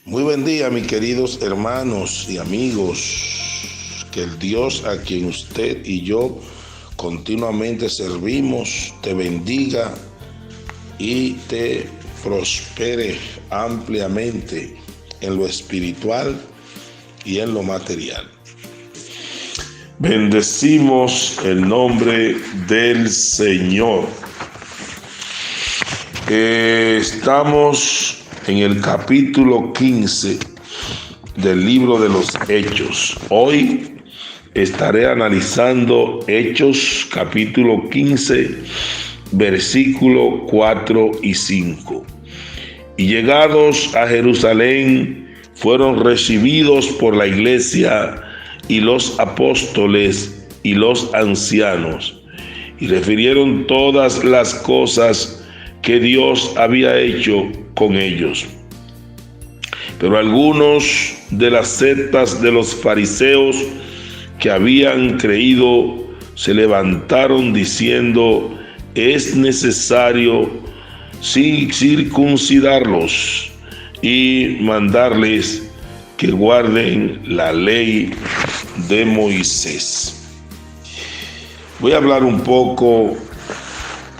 Muy buen día, mis queridos hermanos y amigos. Que el Dios a quien usted y yo continuamente servimos te bendiga y te prospere ampliamente en lo espiritual y en lo material. Bendecimos el nombre del Señor. Estamos en el capítulo 15 del libro de los Hechos. Hoy estaré analizando Hechos capítulo 15, versículo 4 y 5. Y llegados a Jerusalén, fueron recibidos por la iglesia y los apóstoles y los ancianos, y refirieron todas las cosas que Dios había hecho con ellos. Pero algunos de las sectas de los fariseos que habían creído se levantaron diciendo: es necesario circuncidarlos y mandarles que guarden la ley de Moisés. Voy a hablar un poco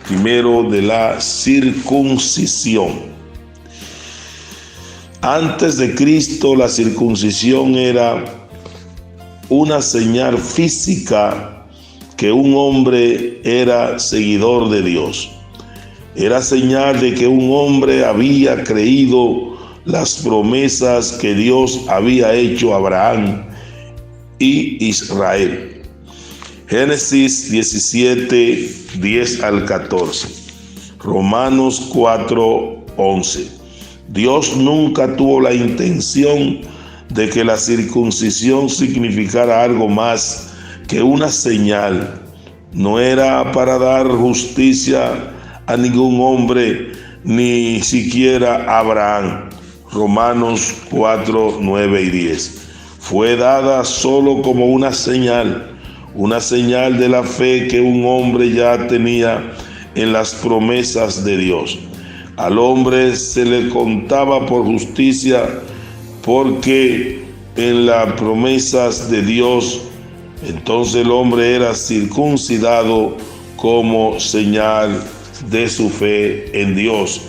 primero de la circuncisión. Antes de Cristo, la circuncisión era una señal física que un hombre era seguidor de Dios. Era señal de que un hombre había creído las promesas que Dios había hecho a Abraham y Israel. Génesis 17, 10 al 14. Romanos 4, 11. Dios nunca tuvo la intención de que la circuncisión significara algo más que una señal. No era para dar justicia a ningún hombre, ni siquiera a Abraham. Romanos 4, 9 y 10. Fue dada solo como una señal de la fe que un hombre ya tenía en las promesas de Dios. Al hombre se le contaba por justicia porque en las promesas de Dios, entonces el hombre era circuncidado como señal de su fe en Dios.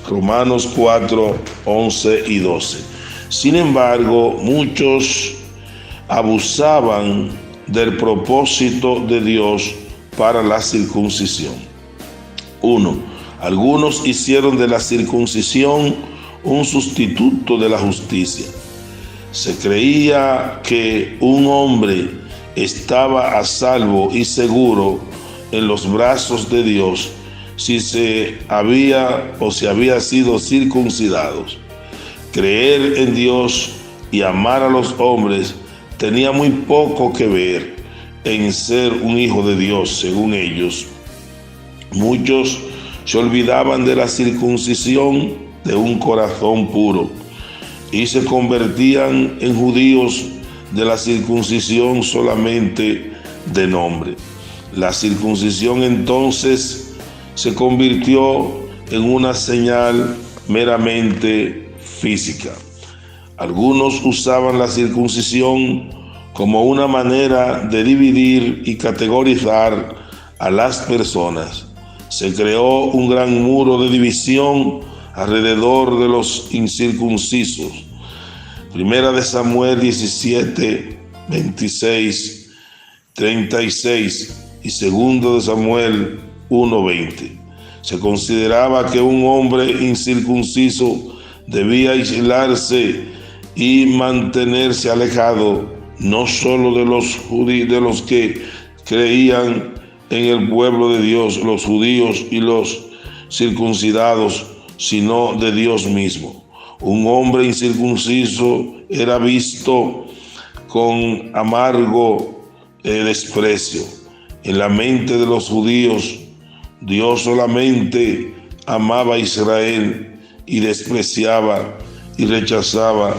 Romanos 4, 11 y 12. Sin embargo, muchos abusaban del propósito de Dios para la circuncisión. 1. Algunos hicieron de la circuncisión un sustituto de la justicia. Se creía que un hombre estaba a salvo y seguro en los brazos de Dios si había sido circuncidados. Creer en Dios y amar a los hombres tenía muy poco que ver en ser un hijo de Dios, según ellos. Muchos se olvidaban de la circuncisión de un corazón puro y se convertían en judíos de la circuncisión solamente de nombre. La circuncisión entonces se convirtió en una señal meramente física. Algunos usaban la circuncisión como una manera de dividir y categorizar a las personas. Se creó un gran muro de división alrededor de los incircuncisos. Primera de Samuel 17, 26, 36 y segundo de Samuel 1, 20. Se consideraba que un hombre incircunciso debía aislarse y mantenerse alejado no solo de los que creían en el pueblo de Dios, los judíos y los circuncidados, sino de Dios mismo. Un hombre incircunciso era visto con amargo desprecio. En la mente de los judíos, Dios solamente amaba a Israel y despreciaba y rechazaba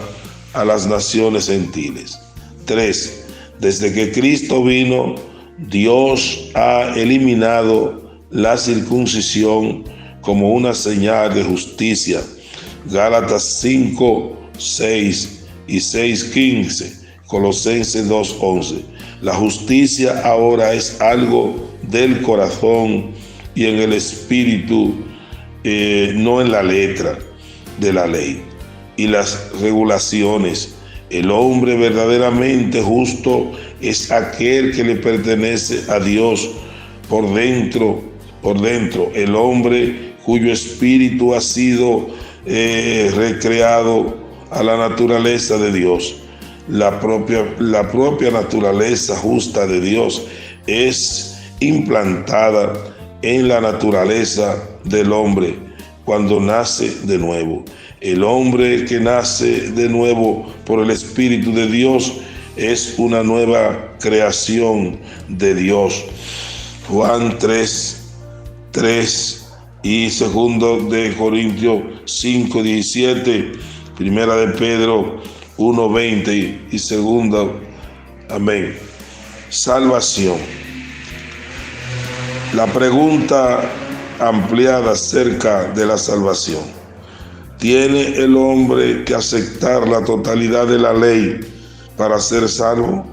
a las naciones gentiles. 3. Desde que Cristo vino, Dios ha eliminado la circuncisión como una señal de justicia. Gálatas 5, 6 y 6:15, Colosenses 2:11. La justicia ahora es algo del corazón y en el espíritu, no en la letra de la ley y las regulaciones. El hombre verdaderamente justo es aquel que le pertenece a Dios por dentro. El hombre cuyo espíritu ha sido recreado a la naturaleza de Dios. La propia naturaleza justa de Dios es implantada en la naturaleza del hombre cuando nace de nuevo. El hombre que nace de nuevo por el Espíritu de Dios es una nueva creación de Dios. Juan 3:3 y 2 de Corintios 5:17, primera de Pedro 1:20 y segunda. Amén. Salvación. La pregunta ampliada acerca de la salvación. ¿Tiene el hombre que aceptar la totalidad de la ley para ser salvo?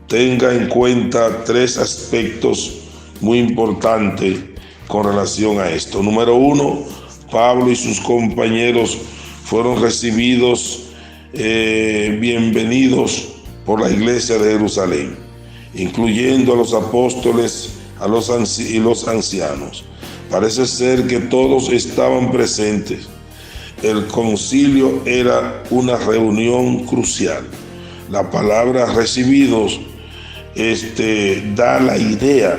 Tenga en cuenta 3 aspectos muy importantes con relación a esto. Número 1, Pablo y sus compañeros fueron recibidos, bienvenidos por la iglesia de Jerusalén, incluyendo a los apóstoles y los ancianos. Parece ser que todos estaban presentes. El concilio era una reunión crucial. La palabra recibidos da la idea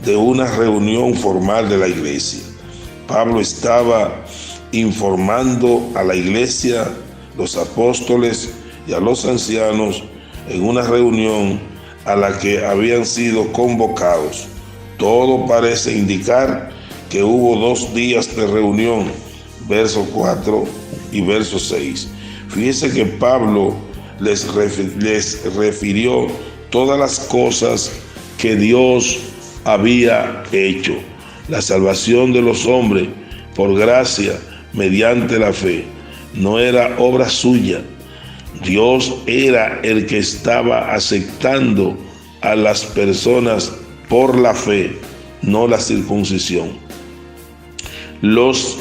de una reunión formal de la iglesia. Pablo estaba informando a la iglesia, los apóstoles y a los ancianos en una reunión a la que habían sido convocados. Todo parece indicar que hubo 2 días de reunión, verso 4 y verso 6. Fíjese que Pablo les refirió todas las cosas que Dios había hecho. La salvación de los hombres por gracia mediante la fe no era obra suya. Dios era el que estaba aceptando a las personas por la fe, no la circuncisión. Los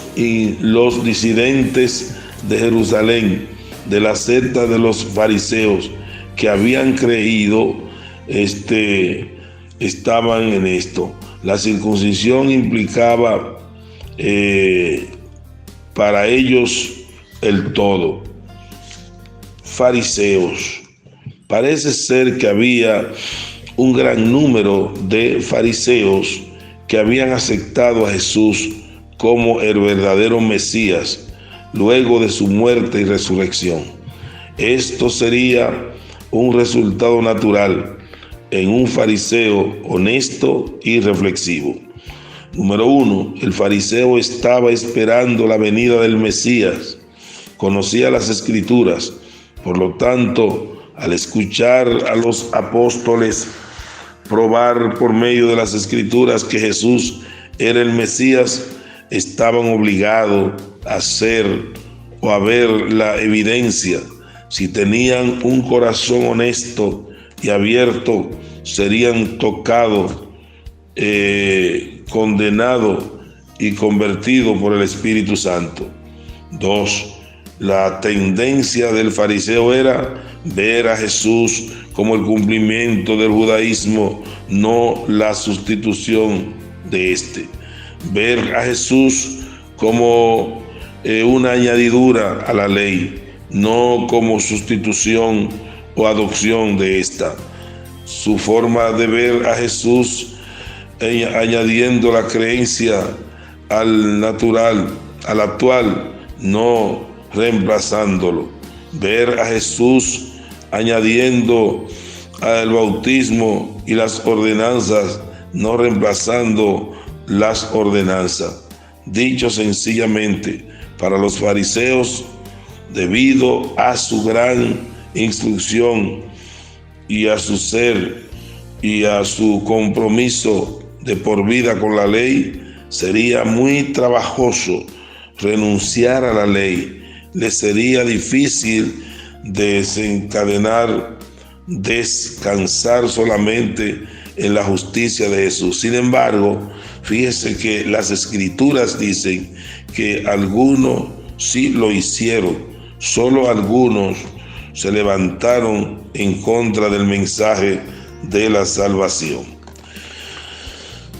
disidentes de Jerusalén, de la secta de los fariseos que habían creído, estaban en esto. La circuncisión implicaba para ellos el todo. Fariseos. Parece ser que había un gran número de fariseos que habían aceptado a Jesús como el verdadero Mesías luego de su muerte y resurrección. Esto sería un resultado natural en un fariseo honesto y reflexivo. Número 1, el fariseo estaba esperando la venida del Mesías. Conocía las Escrituras. Por lo tanto, al escuchar a los apóstoles probar por medio de las Escrituras que Jesús era el Mesías, estaban obligados a hacer o a ver la evidencia. Si tenían un corazón honesto y abierto, serían tocados, condenados y convertidos por el Espíritu Santo. 2. La tendencia del fariseo era ver a Jesús como el cumplimiento del judaísmo, no la sustitución de este. Ver a Jesús como una añadidura a la ley, no como sustitución o adopción de esta. Su forma de ver a Jesús añadiendo la creencia al natural, al actual, no reemplazándolo. Ver a Jesús añadiendo al bautismo y las ordenanzas, no reemplazando las ordenanzas. Dicho sencillamente, para los fariseos, debido a su gran instrucción y a su ser y a su compromiso de por vida con la ley, sería muy trabajoso renunciar a la ley le sería difícil descansar solamente en la justicia de Jesús. Sin embargo, fíjese que las Escrituras dicen que algunos sí lo hicieron, solo algunos se levantaron en contra del mensaje de la salvación.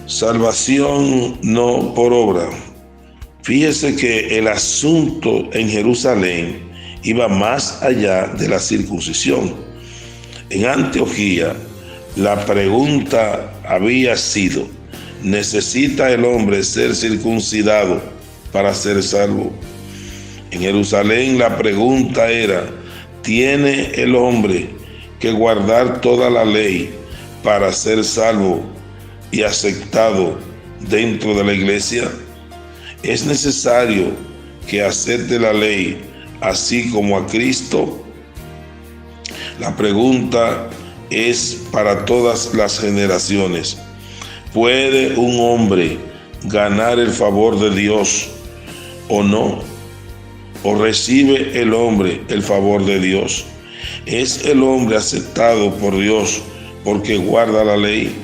Salvación no por obra. Fíjese que el asunto en Jerusalén iba más allá de la circuncisión. En Antioquía, la pregunta había sido: ¿necesita el hombre ser circuncidado para ser salvo? En Jerusalén la pregunta era: ¿tiene el hombre que guardar toda la ley para ser salvo y aceptado dentro de la iglesia? ¿Es necesario que acepte la ley así como a Cristo? La pregunta es para todas las generaciones. ¿Puede un hombre ganar el favor de Dios o no? ¿O recibe el hombre el favor de Dios? ¿Es el hombre aceptado por Dios porque guarda la ley?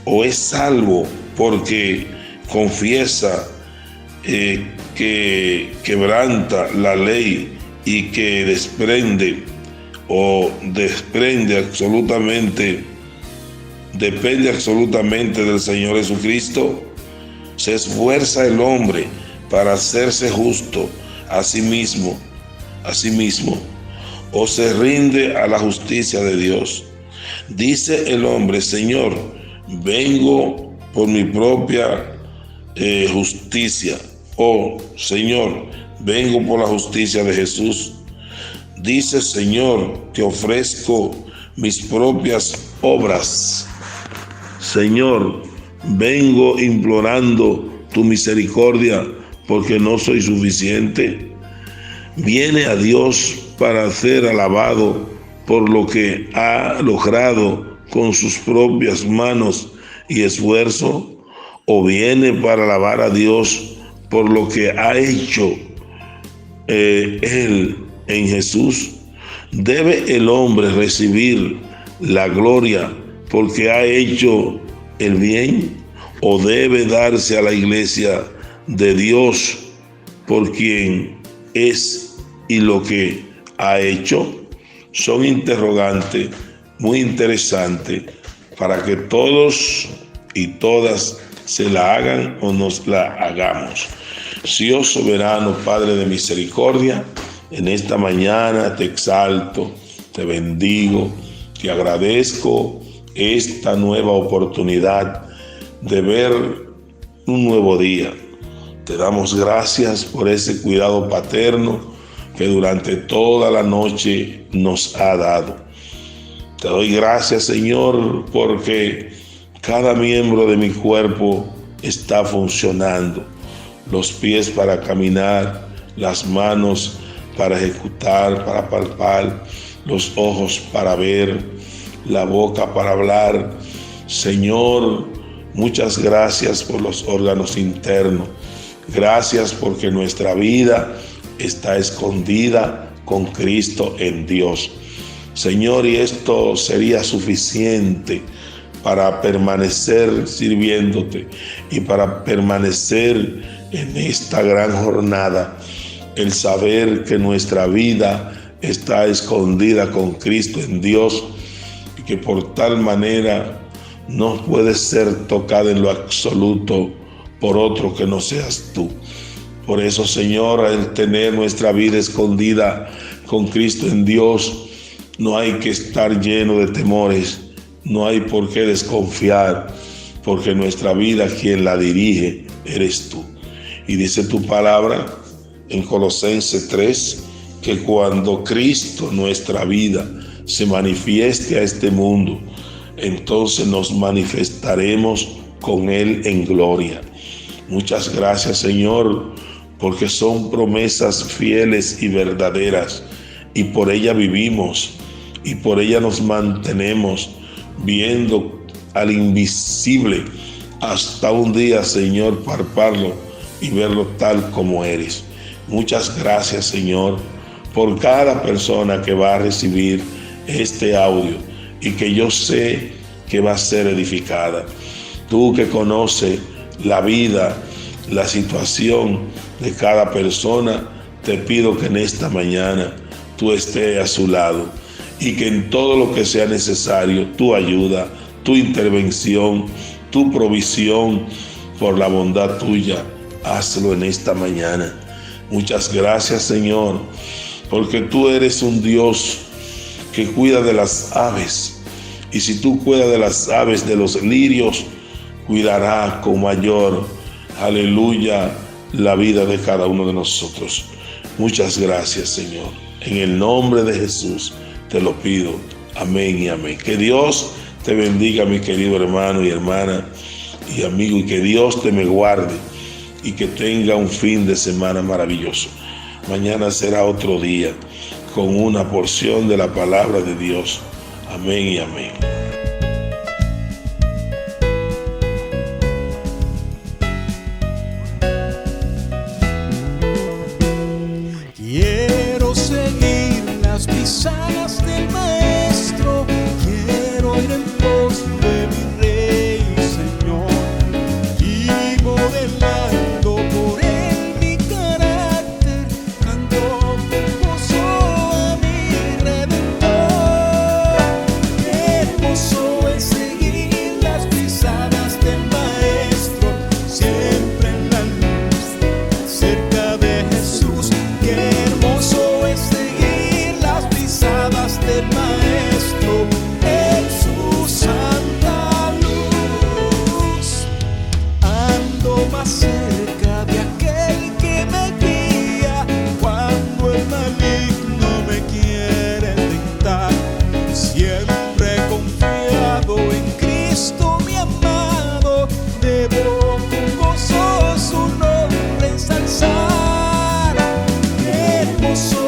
¿O es salvo porque confiesa que quebranta la ley y que depende absolutamente del Señor Jesucristo? ¿Se esfuerza el hombre para hacerse justo a sí mismo, o se rinde a la justicia de Dios? Dice el hombre: Señor, vengo por mi propia justicia, o Señor, vengo por la justicia de Jesús. Dice: Señor, te ofrezco mis propias obras. Señor, vengo implorando tu misericordia porque no soy suficiente. Viene a Dios para ser alabado por lo que ha logrado con sus propias manos y esfuerzo, o viene para alabar a Dios por lo que ha hecho Él en Jesús. ¿Debe el hombre recibir la gloria porque ha hecho el bien, o debe darse a la iglesia de Dios por quien es y lo que ha hecho? Son interrogantes muy interesantes para que todos y todas se la hagan o nos la hagamos. Dios soberano, Padre de misericordia, en esta mañana te exalto, te bendigo, te agradezco esta nueva oportunidad de ver un nuevo día. Te damos gracias por ese cuidado paterno que durante toda la noche nos ha dado. Te doy gracias, Señor, porque cada miembro de mi cuerpo está funcionando. Los pies para caminar, las manos para ejecutar, para palpar, los ojos para ver, la boca para hablar. Señor, muchas gracias por los órganos internos. Gracias porque nuestra vida está escondida con Cristo en Dios. Señor, y esto sería suficiente para permanecer sirviéndote y para permanecer en esta gran jornada. El saber que nuestra vida está escondida con Cristo en Dios y que por tal manera no puede ser tocada en lo absoluto por otro que no seas tú. Por eso, Señor, al tener nuestra vida escondida con Cristo en Dios, no hay que estar lleno de temores, no hay por qué desconfiar, porque nuestra vida, quien la dirige, eres tú. Y dice tu palabra en Colosenses 3, que cuando Cristo, nuestra vida, se manifieste a este mundo, entonces nos manifestaremos con Él en gloria. Muchas gracias, Señor, porque son promesas fieles y verdaderas, y por ella vivimos, y por ella nos mantenemos viendo al invisible hasta un día, Señor, palparlo y verlo tal como eres. Muchas gracias, Señor, por cada persona que va a recibir este audio y que yo sé que va a ser edificada. Tú que conoces la vida, la situación de cada persona, te pido que en esta mañana tú estés a su lado y que en todo lo que sea necesario, tu ayuda, tu intervención, tu provisión, por la bondad tuya, hazlo en esta mañana. Muchas gracias, Señor, porque tú eres un Dios que cuida de las aves. Y si tú cuidas de las aves, de los lirios, cuidará con mayor, aleluya, la vida de cada uno de nosotros. Muchas gracias, Señor. En el nombre de Jesús te lo pido. Amén y amén. Que Dios te bendiga, mi querido hermano y hermana y amigo, y que Dios te me guarde y que tenga un fin de semana maravilloso. Mañana será otro día con una porción de la palabra de Dios. Amén y amén. Quiero seguir las pisadas del Maestro, quiero ir en pos de mi Rey y Señor, y modelando por él mi carácter, canto con gozo a mi Redentor. Hermoso es seguir las pisadas del Maestro, siempre en la luz, cerca de Jesús. Qué hermoso es seguir las pisadas del Maestro en su santa luz. Ando más cerca de aquel que me guía cuando el maligno me quiere tentar. Siempre confiado en Cristo mi amado, debo con gozo su nombre ensalzar. Hermoso